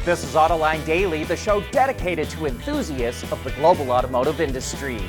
This is Autoline Daily, the show dedicated to enthusiasts of the global automotive industry.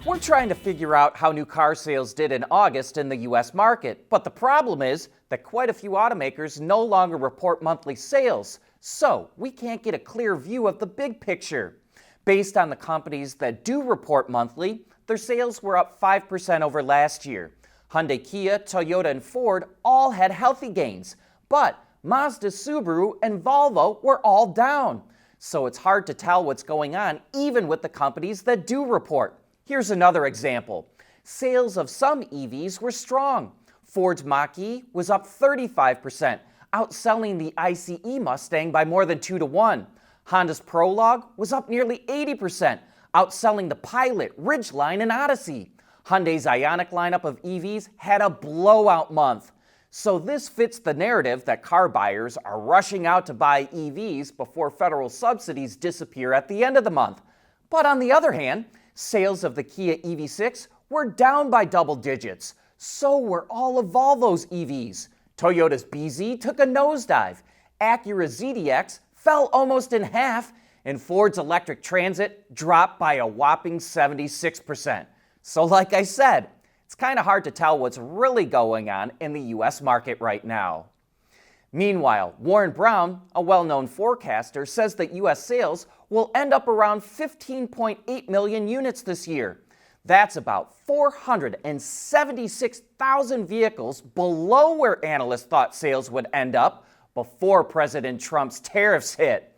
We're trying to figure out how new car sales did in August in the U.S. market, but the problem is that quite a few automakers no longer report monthly sales, so we can't get a clear view of the big picture. Based on the companies that do report monthly, their sales were up 5% over last year. Hyundai, Kia, Toyota, and Ford all had healthy gains, but Mazda, Subaru, and Volvo were all down. So it's hard to tell what's going on even with the companies that do report. Here's another example. Sales of some EVs were strong. Ford's Mach-E was up 35%, outselling the ICE Mustang by more than 2-1. Honda's Prologue was up nearly 80%, outselling the Pilot, Ridgeline, and Odyssey. Hyundai's Ioniq lineup of EVs had a blowout month. So this fits the narrative that car buyers are rushing out to buy EVs before federal subsidies disappear at the end of the month. But on the other hand, sales of the Kia EV6 were down by double digits. So were all of Volvo's EVs. Toyota's BZ took a nosedive. Acura's ZDX fell almost in half, and Ford's electric Transit dropped by a whopping 76%. So like I said, it's kind of hard to tell what's really going on in the U.S. market right now. Meanwhile, Warren Brown, a well-known forecaster, says that U.S. sales will end up around 15.8 million units this year. That's about 476,000 vehicles below where analysts thought sales would end up before President Trump's tariffs hit.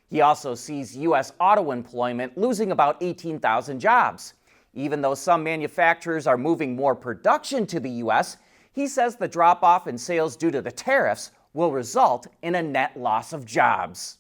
He also sees U.S. auto employment losing about 18,000 jobs. Even though some manufacturers are moving more production to the U.S., he says the drop-off in sales due to the tariffs will result in a net loss of jobs.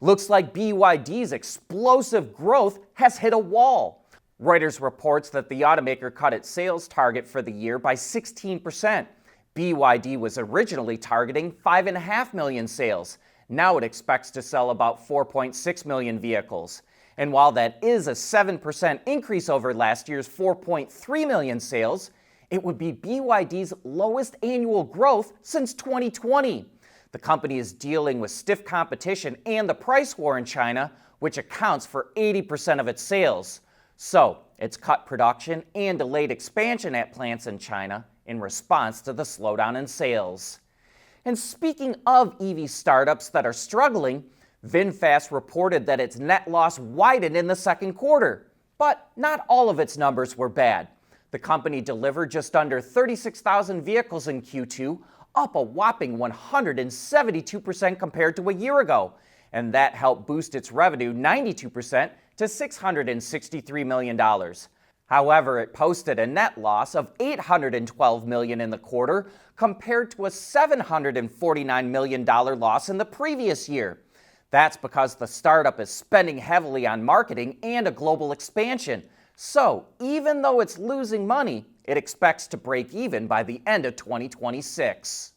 Looks like BYD's explosive growth has hit a wall. Reuters reports that the automaker cut its sales target for the year by 16%. BYD was originally targeting 5.5 million sales. Now it expects to sell about 4.6 million vehicles. And while that is a 7% increase over last year's 4.3 million sales, it would be BYD's lowest annual growth since 2020. The company is dealing with stiff competition and the price war in China, which accounts for 80% of its sales. So it's cut production and delayed expansion at plants in China in response to the slowdown in sales. And speaking of EV startups that are struggling, VinFast reported that its net loss widened in the second quarter, but not all of its numbers were bad. The company delivered just under 36,000 vehicles in Q2, up a whopping 172% compared to a year ago, and that helped boost its revenue 92% to $663 million. However, it posted a net loss of $812 million in the quarter compared to a $749 million loss in the previous year. That's because the startup is spending heavily on marketing and a global expansion. So even though it's losing money, it expects to break even by the end of 2026.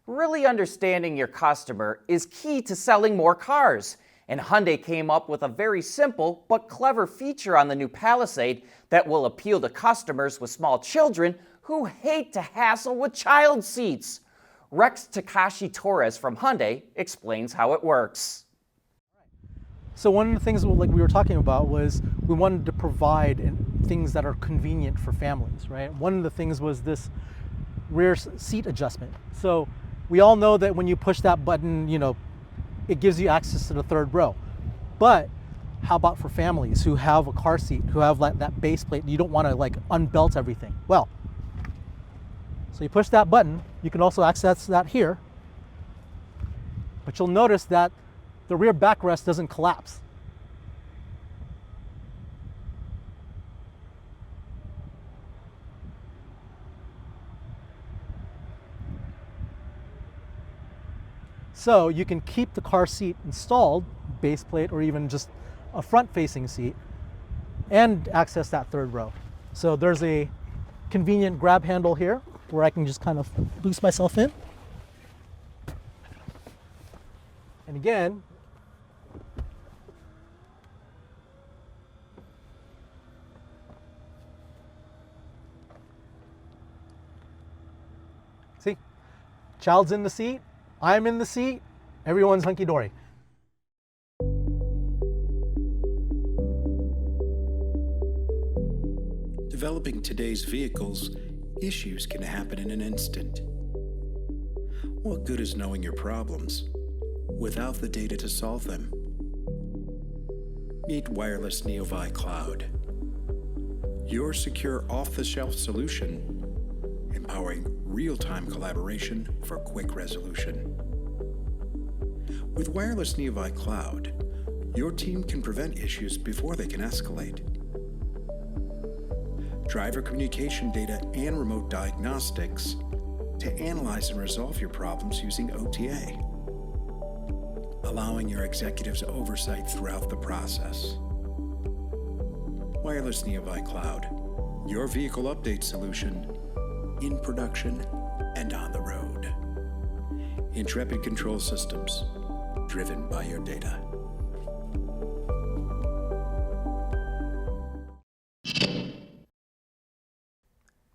Really understanding your customer is key to selling more cars. And Hyundai came up with a very simple but clever feature on the new Palisade that will appeal to customers with small children who hate to hassle with child seats. Rex Takashi Torres from Hyundai explains how it works. So one of the things like we were talking about was we wanted to provide things that are convenient for families, right? One of the things was this rear seat adjustment. So we all know that when you push that button, it gives you access to the third row. But how about for families who have a car seat, who have that base plate, you don't want to unbelt everything? Well, so you push that button, you can also access that here, but you'll notice that the rear backrest doesn't collapse. So you can keep the car seat installed, base plate, or even just a front-facing seat, and access that third row. So there's a convenient grab handle here where I can just kind of boost myself in. And again, see, child's in the seat, I'm in the seat, Everyone's hunky-dory. Developing today's vehicles, issues can happen in an instant. What good is knowing your problems without the data to solve them? Meet Wireless Neovi Cloud, your secure off-the-shelf solution, empowering real-time collaboration for quick resolution. With Wireless Neovi Cloud, your team can prevent issues before they can escalate. Driver communication data and remote diagnostics to analyze and resolve your problems using OTA, allowing your executives oversight throughout the process. Wireless Neovi Cloud, your vehicle update solution in production and on the road. Intrepid Control Systems, driven by your data.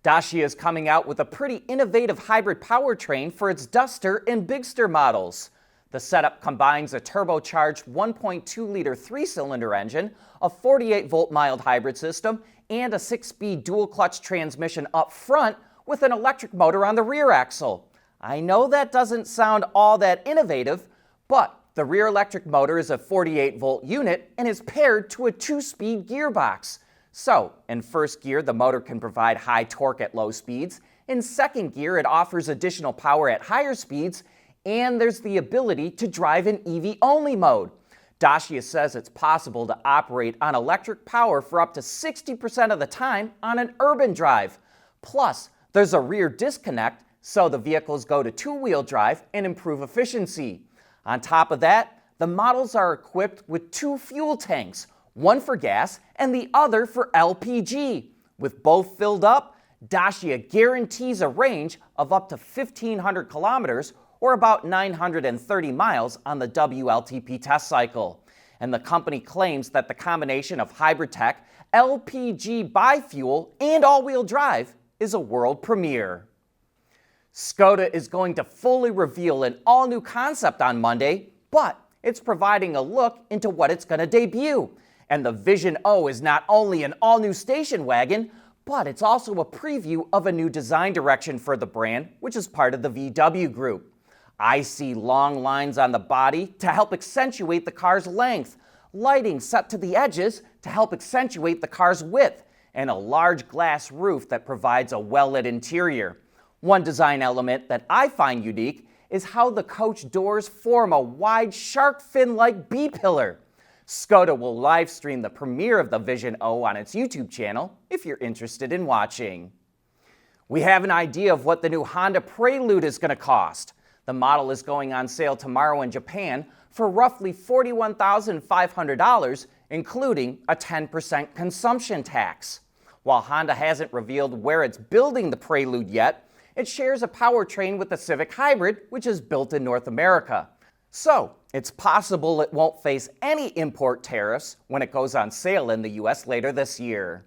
Dacia is coming out with a pretty innovative hybrid powertrain for its Duster and Bigster models. The setup combines a turbocharged 1.2-liter three-cylinder engine, a 48-volt mild hybrid system, and a 6-speed dual-clutch transmission up front with an electric motor on the rear axle. I know that doesn't sound all that innovative, but the rear electric motor is a 48-volt unit and is paired to a 2-speed gearbox. So, in first gear, the motor can provide high torque at low speeds. In second gear, it offers additional power at higher speeds, and there's the ability to drive in EV-only mode. Dacia says it's possible to operate on electric power for up to 60% of the time on an urban drive. Plus, there's a rear disconnect, so the vehicles go to two-wheel drive and improve efficiency. On top of that, the models are equipped with 2 fuel tanks, one for gas and the other for LPG. With both filled up, Dacia guarantees a range of up to 1,500 kilometers or about 930 miles on the WLTP test cycle. And the company claims that the combination of hybrid tech, LPG bifuel, and all-wheel drive is a world premiere. Skoda is going to fully reveal an all-new concept on Monday, but it's providing a look into what it's going to debut. And the Vision O is not only an all-new station wagon, but it's also a preview of a new design direction for the brand, which is part of the VW group. I see long lines on the body to help accentuate the car's length, lighting set to the edges to help accentuate the car's width, and a large glass roof that provides a well-lit interior. One design element that I find unique is how the coach doors form a wide shark fin-like B-pillar. Skoda will live stream the premiere of the Vision O on its YouTube channel if you're interested in watching. We have an idea of what the new Honda Prelude is going to cost. The model is going on sale tomorrow in Japan for roughly $41,500, including a 10% consumption tax. While Honda hasn't revealed where it's building the Prelude yet, it shares a powertrain with the Civic Hybrid, which is built in North America. So, it's possible it won't face any import tariffs when it goes on sale in the US later this year.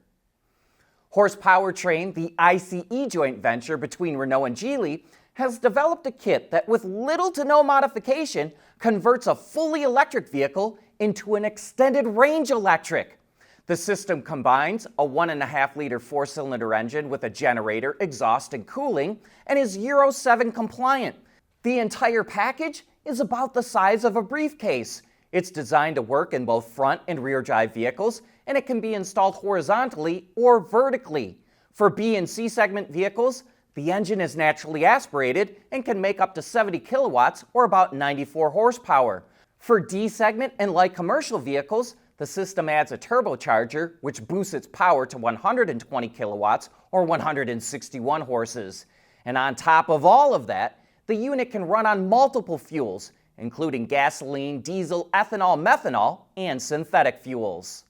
Horsepowertrain, the ICE joint venture between Renault and Geely, has developed a kit that with little to no modification converts a fully electric vehicle into an extended range electric. The system combines a 1.5-liter 4-cylinder engine with a generator, exhaust, and cooling, and is Euro 7 compliant. The entire package is about the size of a briefcase. It's designed to work in both front and rear drive vehicles, and it can be installed horizontally or vertically. For B and C segment vehicles, the engine is naturally aspirated and can make up to 70 kilowatts or about 94 horsepower. For D segment and light commercial vehicles, the system adds a turbocharger which boosts its power to 120 kilowatts or 161 horses. And on top of all of that, the unit can run on multiple fuels, including gasoline, diesel, ethanol, methanol, and synthetic fuels.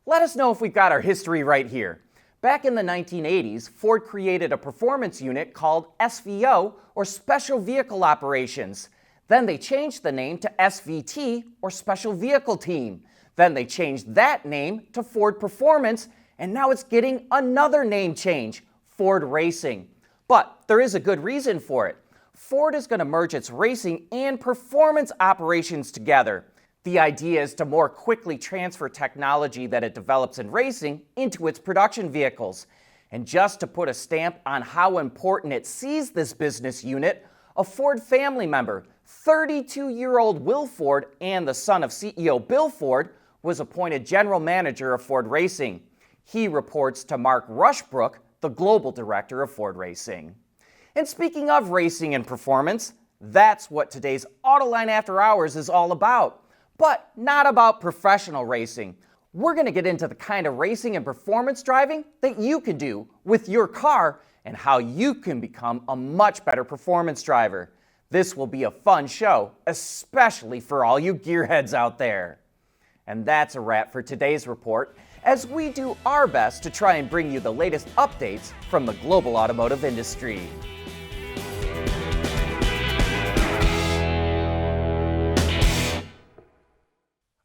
Let us know if we've got our history right here. Back in the 1980s, Ford created a performance unit called SVO, or Special Vehicle Operations. Then they changed the name to SVT, or Special Vehicle Team. Then they changed that name to Ford Performance, and now it's getting another name change, Ford Racing. But there is a good reason for it. Ford is going to merge its racing and performance operations together. The idea is to more quickly transfer technology that it develops in racing into its production vehicles. And just to put a stamp on how important it sees this business unit, a Ford family member, 32-year-old Will Ford and the son of CEO Bill Ford, was appointed general manager of Ford Racing. He reports to Mark Rushbrook, the global director of Ford Racing. And speaking of racing and performance, that's what today's Autoline After Hours is all about. But not about professional racing. We're going to get into the kind of racing and performance driving that you can do with your car and how you can become a much better performance driver. This will be a fun show, especially for all you gearheads out there. And that's a wrap for today's report, as we do our best to try and bring you the latest updates from the global automotive industry.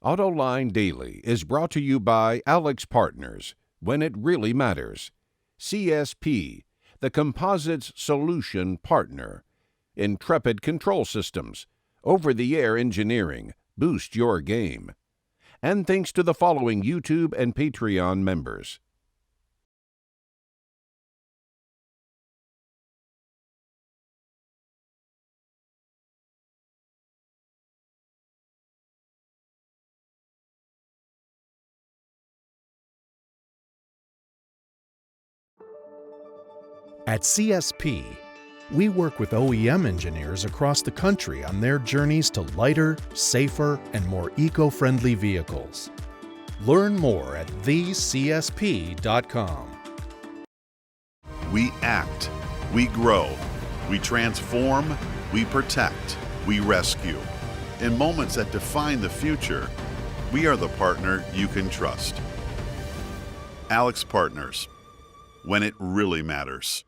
Autoline Daily is brought to you by Alex Partners, when it really matters. CSP, the Composites Solution Partner. Intrepid Control Systems, over-the-air engineering, boost your game. And thanks to the following YouTube and Patreon members. At CSP, we work with OEM engineers across the country on their journeys to lighter, safer, and more eco-friendly vehicles. Learn more at thecsp.com. We act, we grow, we transform, we protect, we rescue. In moments that define the future, we are the partner you can trust. Alex Partners, when it really matters.